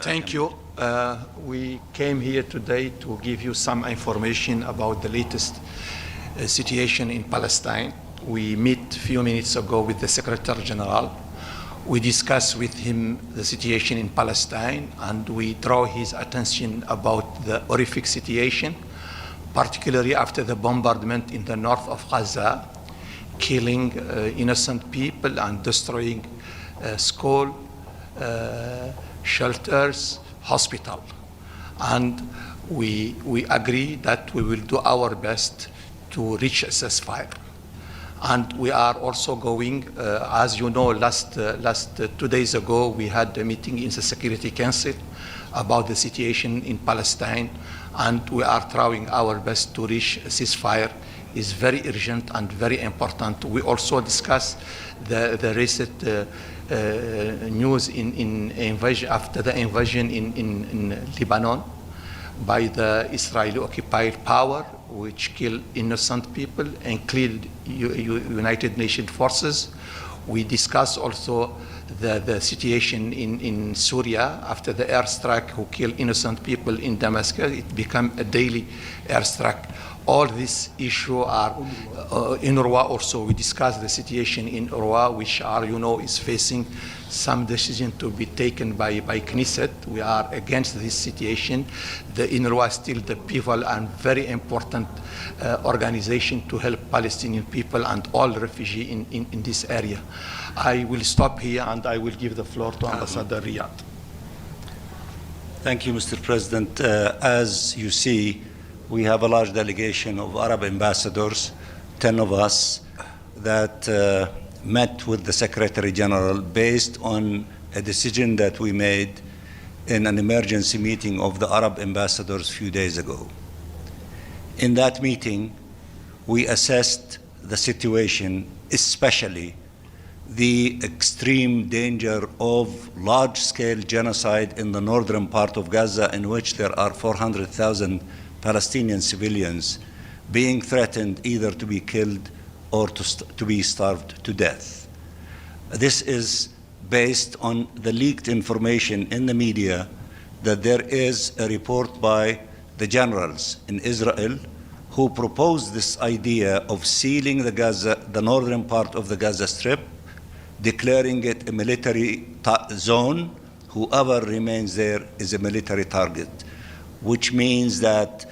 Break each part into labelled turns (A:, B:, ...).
A: Thank you. We came here today to give you some information about the latest situation in Palestine. We met a few minutes ago with the Secretary General. We discussed with him the situation in Palestine, and we draw his attention about the horrific situation, particularly after the bombardment in the north of Gaza, killing innocent people and destroying schools, shelters, hospital. And we agree that we will do our best to reach a ceasefire. And we are also going, as you know, last 2 days ago, we had a meeting in the Security Council about the situation in Palestine, and we are trying our best to reach a ceasefire. Is very urgent and very important. We also discussed the recent news in invasion, after the invasion in Lebanon by the Israeli occupied power, which killed innocent people and killed United Nations forces. We discussed also the situation in Syria after the airstrike who killed innocent people in Damascus. It became a daily airstrike. All these issues are in UNRWA also. We discussed the situation in UNRWA, which are, is facing some decision to be taken by Knesset. We are against this situation. The UNRWA is still the pivotal and very important organization to help Palestinian people and all refugees in this area. I will stop here and I will give the floor to Ambassador Riyad.
B: Thank you, Mr. President. As you see, we have a large delegation of Arab ambassadors, 10 of us, that met with the Secretary General based on a decision that we made in an emergency meeting of the Arab ambassadors a few days ago. In that meeting, we assessed the situation, especially the extreme danger of large-scale genocide in the northern part of Gaza, in which there are 400,000 Palestinian civilians being threatened either to be killed or to be starved to death. This is based on the leaked information in the media that there is a report by the generals in Israel who proposed this idea of sealing the northern part of the Gaza Strip, declaring it a military zone. Whoever remains there is a military target, which means that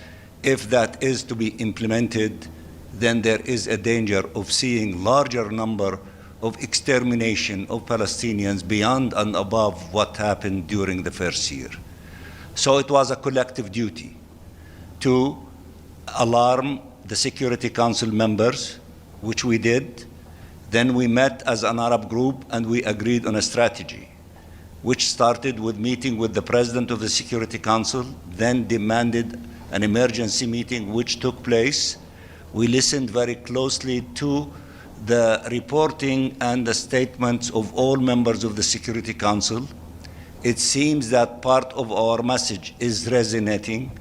B: if that is to be implemented, then there is a danger of seeing larger number of extermination of Palestinians beyond and above what happened during the first year. So it was a collective duty to alarm the Security Council members, which we did. Then we met as an Arab group and we agreed on a strategy, which started with meeting with the President of the Security Council, then demanded an emergency meeting which took place. We listened very closely to the reporting and the statements of all members of the Security Council. It seems that part of our message is resonating.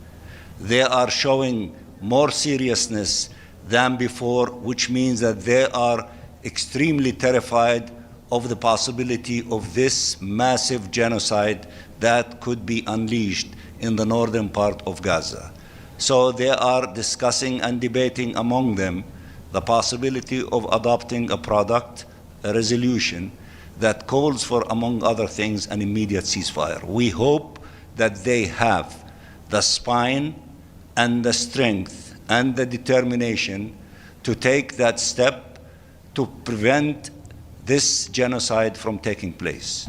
B: They are showing more seriousness than before, which means that they are extremely terrified of the possibility of this massive genocide that could be unleashed in the northern part of Gaza. So they are discussing and debating among them the possibility of adopting a resolution that calls for, among other things, an immediate ceasefire. We hope that they have the spine and the strength and the determination to take that step to prevent this genocide from taking place.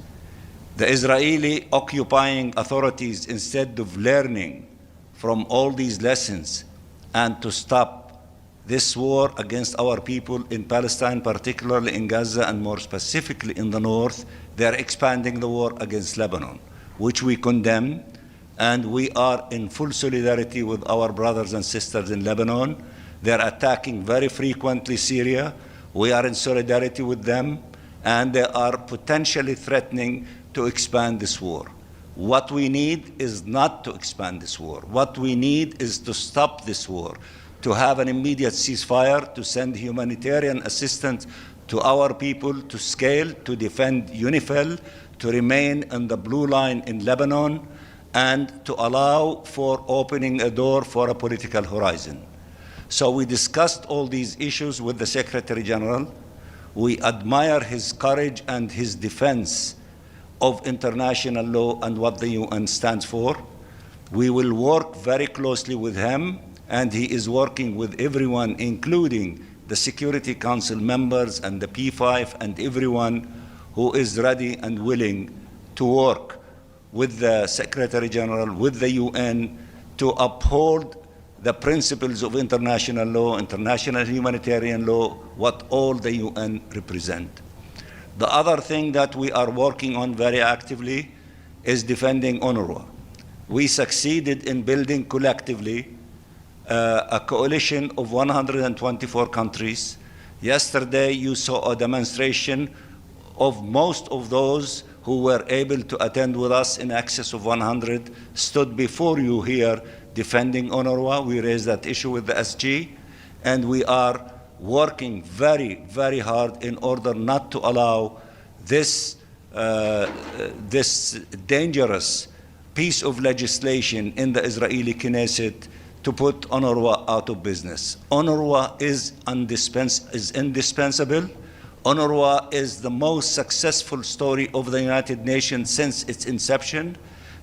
B: The Israeli occupying authorities, instead of learning from all these lessons and to stop this war against our people in Palestine, particularly in Gaza and more specifically in the north, they're expanding the war against Lebanon, which we condemn, and we are in full solidarity with our brothers and sisters in Lebanon. They're attacking very frequently Syria. We are in solidarity with them, and they are potentially threatening to expand this war. What we need is not to expand this war. What we need is to stop this war, to have an immediate ceasefire, to send humanitarian assistance to our people, to scale, to defend UNIFIL, to remain in the blue line in Lebanon and to allow for opening a door for a political horizon. So we discussed all these issues with the Secretary General. We admire his courage and his defense of international law and what the UN stands for. We will work very closely with him, and he is working with everyone, including the Security Council members and the P5 and everyone who is ready and willing to work with the Secretary General, with the UN, to uphold the principles of international law, international humanitarian law, what all the UN represent. The other thing that we are working on very actively is defending UNRWA. We succeeded in building collectively a coalition of 124 countries. Yesterday, you saw a demonstration of most of those who were able to attend with us, in excess of 100, stood before you here defending UNRWA. We raised that issue with the SG, and we are working very, very hard in order not to allow this dangerous piece of legislation in the Israeli Knesset to put UNRWA out of business. UNRWA is indispensable. UNRWA is the most successful story of the United Nations since its inception,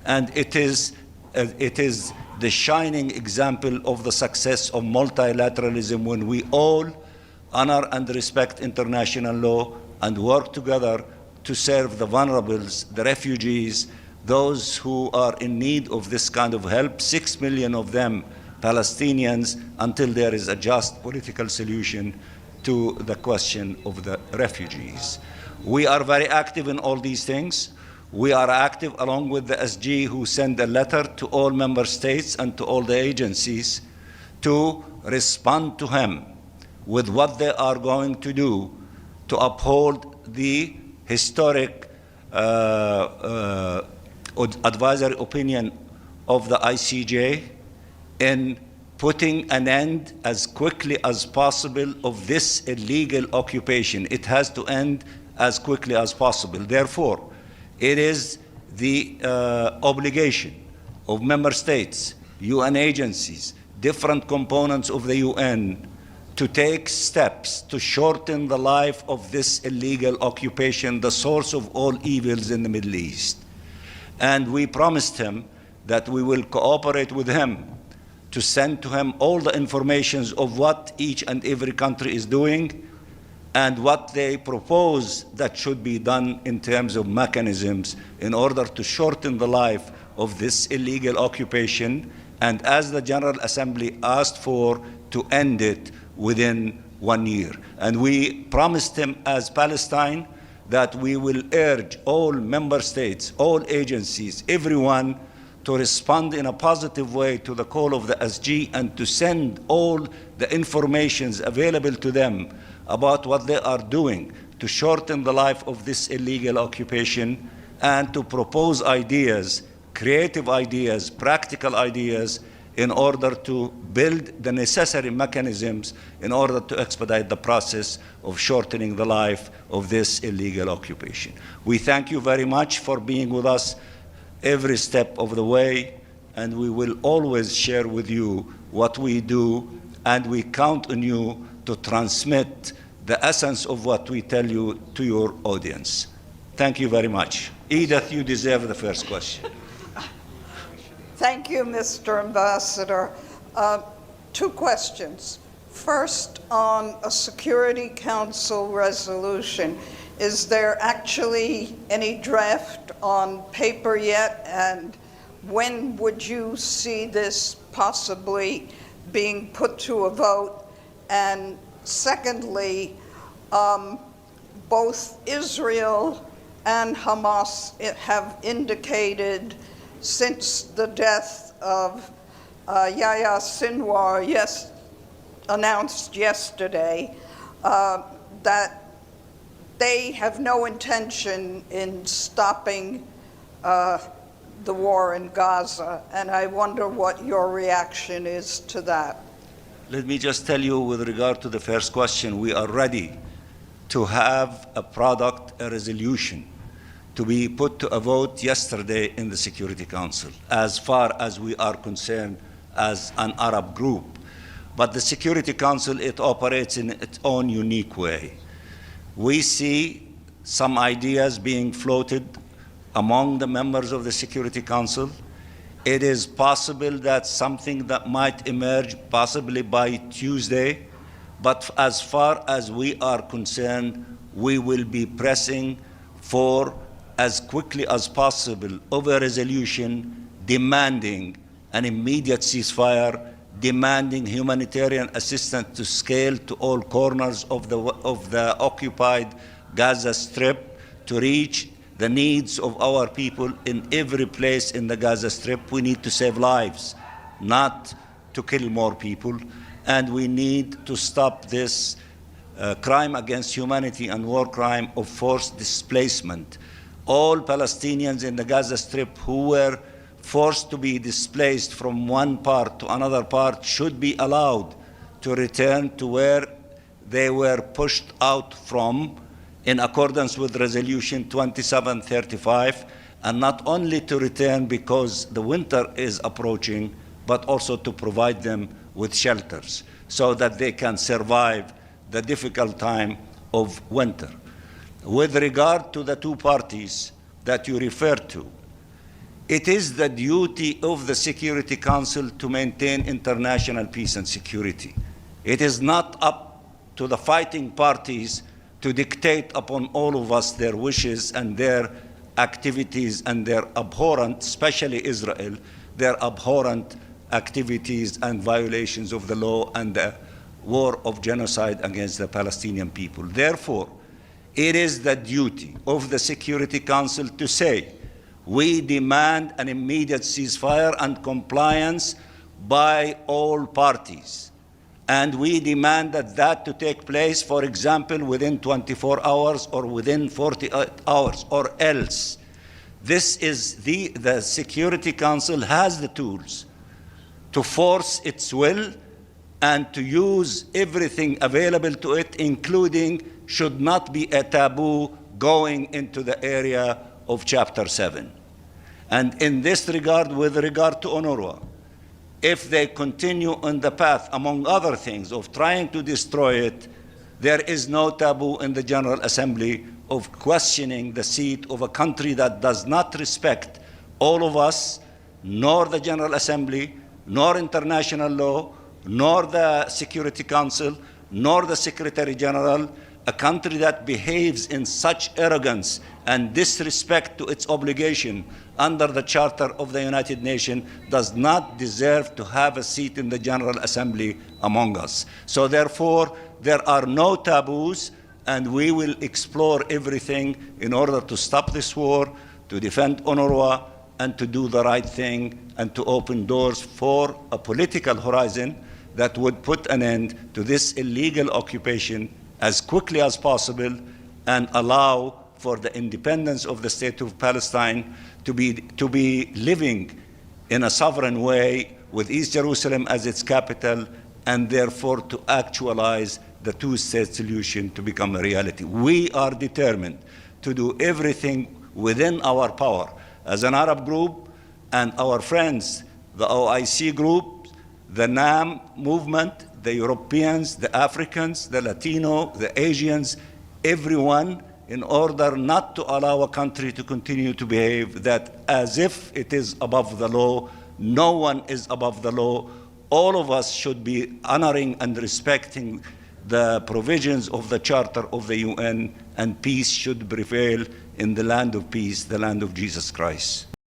B: and it is the shining example of the success of multilateralism when we all honor and respect international law and work together to serve the vulnerables, the refugees, those who are in need of this kind of help, 6 million of them Palestinians, until there is a just political solution to the question of the refugees. We are very active in all these things. We are active along with the SG, who send a letter to all member states and to all the agencies to respond to him with what they are going to do to uphold the historic advisory opinion of the ICJ in putting an end as quickly as possible of this illegal occupation. It has to end as quickly as possible. Therefore, it is the obligation of member states, UN agencies, different components of the UN to take steps to shorten the life of this illegal occupation, the source of all evils in the Middle East. And we promised him that we will cooperate with him to send to him all the information of what each and every country is doing and what they propose that should be done in terms of mechanisms in order to shorten the life of this illegal occupation, and as the General Assembly asked for, to end it within 1 year. And we promised him as Palestine that we will urge all member states, all agencies, everyone to respond in a positive way to the call of the SG and to send all the informations available to them about what they are doing to shorten the life of this illegal occupation, and to propose ideas, creative ideas, practical ideas, in order to build the necessary mechanisms in order to expedite the process of shortening the life of this illegal occupation. We thank you very much for being with us every step of the way, and we will always share with you what we do, and we count on you to transmit the essence of what we tell you to your audience. Thank you very much. Edith, you deserve the first question.
C: Thank you, Mr. Ambassador. 2 questions. First, on a Security Council resolution, is there actually any draft on paper yet? And when would you see this possibly being put to a vote? And secondly, both Israel and Hamas have indicated since the death of Yahya Sinwar announced yesterday that they have no intention in stopping the war in Gaza, and I wonder what your reaction is to that.
B: Let me just tell you, with regard to the first question, we are ready to have a product, a resolution, to be put to a vote yesterday in the Security Council, as far as we are concerned as an Arab group. But the Security Council, it operates in its own unique way. We see some ideas being floated among the members of the Security Council. It is possible that something that might emerge possibly by Tuesday, but as far as we are concerned, we will be pressing for, as quickly as possible, of a resolution demanding an immediate ceasefire, demanding humanitarian assistance to scale to all corners of the occupied Gaza Strip to reach the needs of our people in every place in the Gaza Strip. We need to save lives, not to kill more people, and we need to stop this crime against humanity and war crime of forced displacement. All Palestinians in the Gaza Strip who were forced to be displaced from one part to another part should be allowed to return to where they were pushed out from in accordance with Resolution 2735, and not only to return because the winter is approaching, but also to provide them with shelters so that they can survive the difficult time of winter. With regard to the two parties that you referred to, it is the duty of the Security Council to maintain international peace and security. It is not up to the fighting parties to dictate upon all of us their wishes and their activities and their abhorrent, especially Israel, their abhorrent activities and violations of the law and the war of genocide against the Palestinian people. Therefore, it is the duty of the Security Council to say, we demand an immediate ceasefire and compliance by all parties. And we demand that to take place, for example, within 24 hours or within 48 hours, or else. This is the Security Council has the tools to force its will and to use everything available to it, including, should not be a taboo, going into the area of Chapter 7. And in this regard, with regard to UNRWA, if they continue on the path, among other things, of trying to destroy it, there is no taboo in the General Assembly of questioning the seat of a country that does not respect all of us, nor the General Assembly, nor international law, nor the Security Council, nor the Secretary General, a country that behaves in such arrogance and disrespect to its obligation under the Charter of the United Nations does not deserve to have a seat in the General Assembly among us. So therefore, there are no taboos, and we will explore everything in order to stop this war, to defend UNRWA, and to do the right thing, and to open doors for a political horizon that would put an end to this illegal occupation as quickly as possible and allow for the independence of the state of Palestine to be living in a sovereign way with East Jerusalem as its capital, and therefore to actualize the two-state solution to become a reality. We are determined to do everything within our power as an Arab group, and our friends, the OIC group, the NAM movement, the Europeans, the Africans, the Latino, the Asians, everyone, in order not to allow a country to continue to behave that as if it is above the law. No one is above the law. All of us should be honoring and respecting the provisions of the Charter of the UN, and peace should prevail in the land of peace, the land of Jesus Christ.